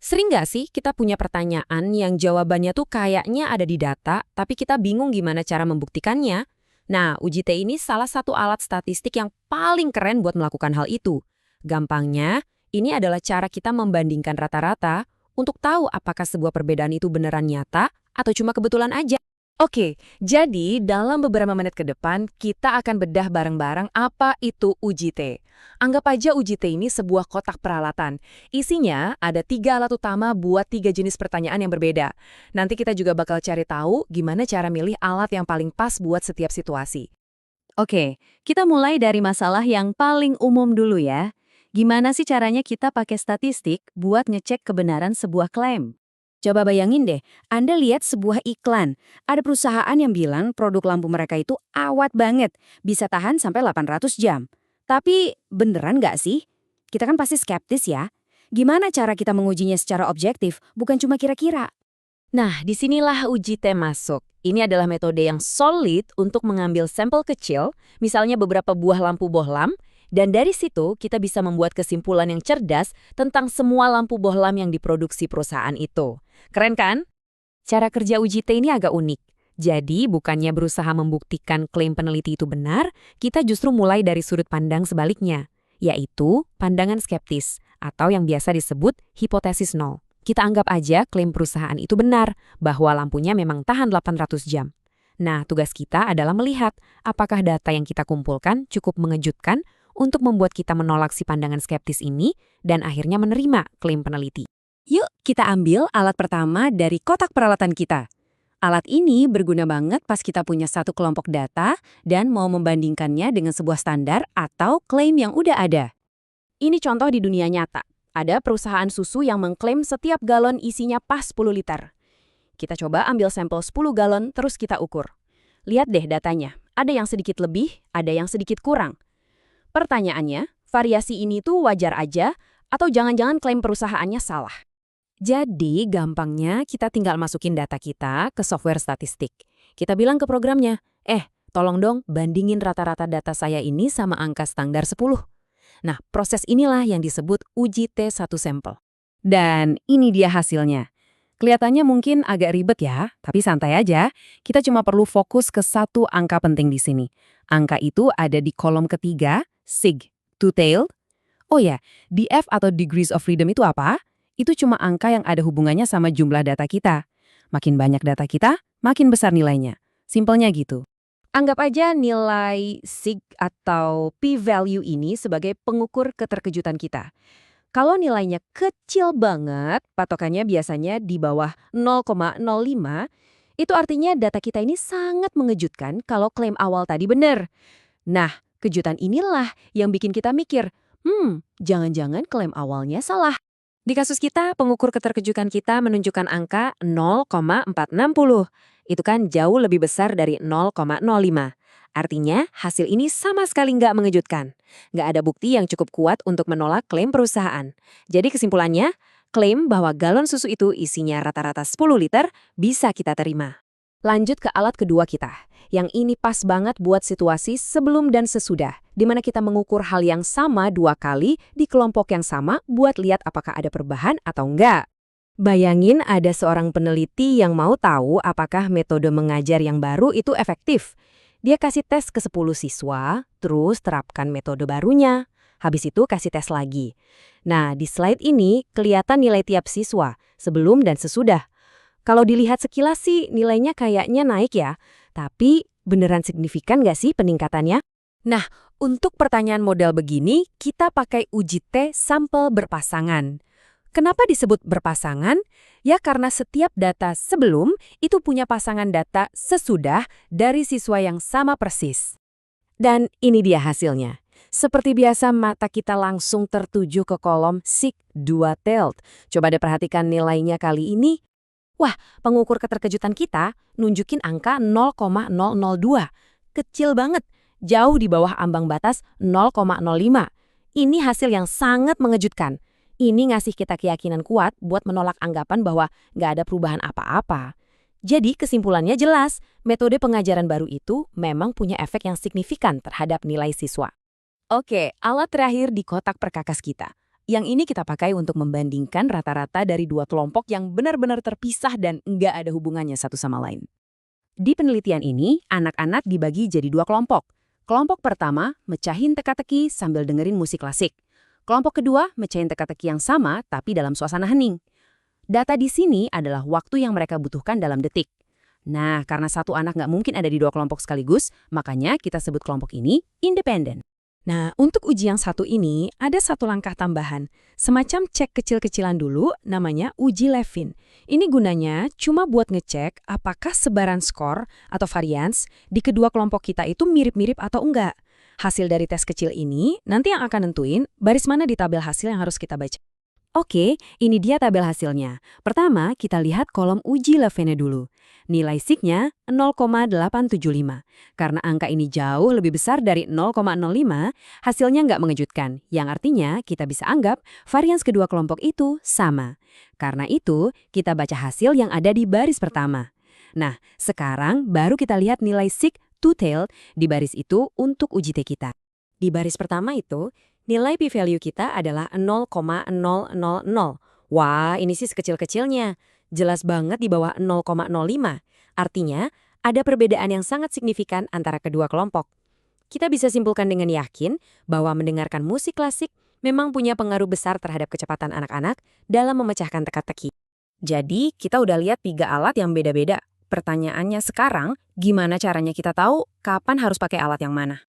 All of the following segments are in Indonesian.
Sering nggak sih kita punya pertanyaan yang jawabannya tuh kayaknya ada di data, tapi kita bingung gimana cara membuktikannya? Nah, uji T ini salah satu alat statistik yang paling keren buat melakukan hal itu. Gampangnya, ini adalah cara kita membandingkan rata-rata untuk tahu apakah sebuah perbedaan itu beneran nyata atau cuma kebetulan aja. Oke, jadi dalam beberapa menit ke depan, kita akan bedah bareng-bareng apa itu uji T. Anggap aja uji T ini sebuah kotak peralatan. Isinya ada 3 alat utama buat 3 jenis pertanyaan yang berbeda. Nanti kita juga bakal cari tahu gimana cara milih alat yang paling pas buat setiap situasi. Oke, kita mulai dari masalah yang paling umum dulu ya. Gimana sih caranya kita pakai statistik buat ngecek kebenaran sebuah klaim? Coba bayangin deh, Anda lihat sebuah iklan. Ada perusahaan yang bilang produk lampu mereka itu awet banget, bisa tahan sampai 800 jam. Tapi beneran nggak sih? Kita kan pasti skeptis ya. Gimana cara kita mengujinya secara objektif, bukan cuma kira-kira? Nah, disinilah uji T masuk. Ini adalah metode yang solid untuk mengambil sampel kecil, misalnya beberapa buah lampu bohlam, dan dari situ kita bisa membuat kesimpulan yang cerdas tentang semua lampu bohlam yang diproduksi perusahaan itu. Keren kan? Cara kerja uji T ini agak unik. Jadi, bukannya berusaha membuktikan klaim peneliti itu benar, kita justru mulai dari sudut pandang sebaliknya, yaitu pandangan skeptis, atau yang biasa disebut hipotesis nol. Kita anggap aja klaim perusahaan itu benar, bahwa lampunya memang tahan 800 jam. Nah, tugas kita adalah melihat apakah data yang kita kumpulkan cukup mengejutkan untuk membuat kita menolak si pandangan skeptis ini dan akhirnya menerima klaim peneliti. Yuk, kita ambil alat pertama dari kotak peralatan kita. Alat ini berguna banget pas kita punya satu kelompok data dan mau membandingkannya dengan sebuah standar atau klaim yang udah ada. Ini contoh di dunia nyata. Ada perusahaan susu yang mengklaim setiap galon isinya pas 10 liter. Kita coba ambil sampel 10 galon terus kita ukur. Lihat deh datanya, ada yang sedikit lebih, ada yang sedikit kurang. Pertanyaannya, variasi ini tuh wajar aja atau jangan-jangan klaim perusahaannya salah? Jadi, gampangnya kita tinggal masukin data kita ke software statistik. Kita bilang ke programnya, tolong dong bandingin rata-rata data saya ini sama angka standar 10. Nah, proses inilah yang disebut uji T1 sampel. Dan ini dia hasilnya. Kelihatannya mungkin agak ribet ya, tapi santai aja. Kita cuma perlu fokus ke satu angka penting di sini. Angka itu ada di kolom ketiga, SIG, two-tailed. Oh ya, DF atau degrees of freedom itu apa? Itu cuma angka yang ada hubungannya sama jumlah data kita. Makin banyak data kita, makin besar nilainya. Simpelnya gitu. Anggap aja nilai SIG atau p-value ini sebagai pengukur keterkejutan kita. Kalau nilainya kecil banget, patokannya biasanya di bawah 0,05, itu artinya data kita ini sangat mengejutkan kalau klaim awal tadi benar. Nah, kejutan inilah yang bikin kita mikir, jangan-jangan klaim awalnya salah. Di kasus kita, pengukur keterkejutan kita menunjukkan angka 0,460. Itu kan jauh lebih besar dari 0,05. Artinya, hasil ini sama sekali nggak mengejutkan. Nggak ada bukti yang cukup kuat untuk menolak klaim perusahaan. Jadi kesimpulannya, klaim bahwa galon susu itu isinya rata-rata 10 liter bisa kita terima. Lanjut ke alat kedua kita. Yang ini pas banget buat situasi sebelum dan sesudah, di mana kita mengukur hal yang sama 2 kali di kelompok yang sama buat lihat apakah ada perubahan atau enggak. Bayangin ada seorang peneliti yang mau tahu apakah metode mengajar yang baru itu efektif. Dia kasih tes ke 10 siswa, terus terapkan metode barunya. Habis itu kasih tes lagi. Nah, di slide ini kelihatan nilai tiap siswa, sebelum dan sesudah. Kalau dilihat sekilas sih nilainya kayaknya naik ya, tapi beneran signifikan nggak sih peningkatannya? Nah, untuk pertanyaan model begini, kita pakai uji T sampel berpasangan. Kenapa disebut berpasangan? Ya karena setiap data sebelum itu punya pasangan data sesudah dari siswa yang sama persis. Dan ini dia hasilnya. Seperti biasa mata kita langsung tertuju ke kolom SIG two-tailed. Coba deh perhatikan nilainya kali ini. Wah, pengukur keterkejutan kita nunjukin angka 0,002. Kecil banget, jauh di bawah ambang batas 0,05. Ini hasil yang sangat mengejutkan. Ini ngasih kita keyakinan kuat buat menolak anggapan bahwa nggak ada perubahan apa-apa. Jadi kesimpulannya jelas, metode pengajaran baru itu memang punya efek yang signifikan terhadap nilai siswa. Oke, alat terakhir di kotak perkakas kita. Yang ini kita pakai untuk membandingkan rata-rata dari dua kelompok yang benar-benar terpisah dan nggak ada hubungannya satu sama lain. Di penelitian ini, anak-anak dibagi jadi dua kelompok. Kelompok pertama, mecahin teka-teki sambil dengerin musik klasik. Kelompok kedua, mecahin teka-teki yang sama tapi dalam suasana hening. Data di sini adalah waktu yang mereka butuhkan dalam detik. Nah, karena satu anak nggak mungkin ada di dua kelompok sekaligus, makanya kita sebut kelompok ini independen. Nah, untuk uji yang satu ini, ada satu langkah tambahan. Semacam cek kecil-kecilan dulu, namanya uji Levin. Ini gunanya cuma buat ngecek apakah sebaran skor atau varians di kedua kelompok kita itu mirip-mirip atau enggak. Hasil dari tes kecil ini nanti yang akan nentuin baris mana di tabel hasil yang harus kita baca. Oke, ini dia tabel hasilnya. Pertama, kita lihat kolom uji Levene dulu. Nilai SIG-nya 0,875. Karena angka ini jauh lebih besar dari 0,05, hasilnya nggak mengejutkan. Yang artinya, kita bisa anggap varians kedua kelompok itu sama. Karena itu, kita baca hasil yang ada di baris pertama. Nah, sekarang baru kita lihat nilai SIG two-tailed di baris itu untuk uji T kita. Di baris pertama itu, nilai p-value kita adalah 0,000. Wah, ini sih sekecil-kecilnya. Jelas banget di bawah 0,05. Artinya, ada perbedaan yang sangat signifikan antara kedua kelompok. Kita bisa simpulkan dengan yakin bahwa mendengarkan musik klasik memang punya pengaruh besar terhadap kecepatan anak-anak dalam memecahkan teka-teki. Jadi, kita udah lihat 3 alat yang beda-beda. Pertanyaannya sekarang, gimana caranya kita tahu kapan harus pakai alat yang mana?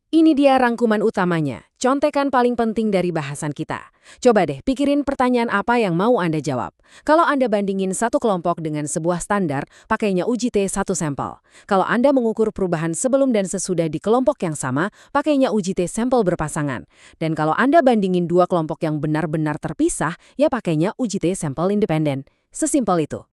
Ini dia rangkuman utamanya, contekan paling penting dari bahasan kita. Coba deh pikirin pertanyaan apa yang mau Anda jawab. Kalau Anda bandingin satu kelompok dengan sebuah standar, pakainya uji T satu sampel. Kalau Anda mengukur perubahan sebelum dan sesudah di kelompok yang sama, pakainya uji T sampel berpasangan. Dan kalau Anda bandingin dua kelompok yang benar-benar terpisah, ya pakainya uji T sampel independen. Sesimpel itu.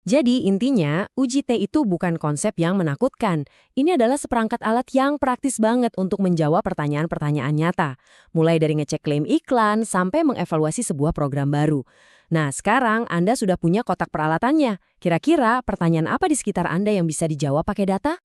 Jadi intinya, uji T itu bukan konsep yang menakutkan. Ini adalah seperangkat alat yang praktis banget untuk menjawab pertanyaan-pertanyaan nyata. Mulai dari ngecek klaim iklan sampai mengevaluasi sebuah program baru. Nah, sekarang Anda sudah punya kotak peralatannya. Kira-kira pertanyaan apa di sekitar Anda yang bisa dijawab pakai data?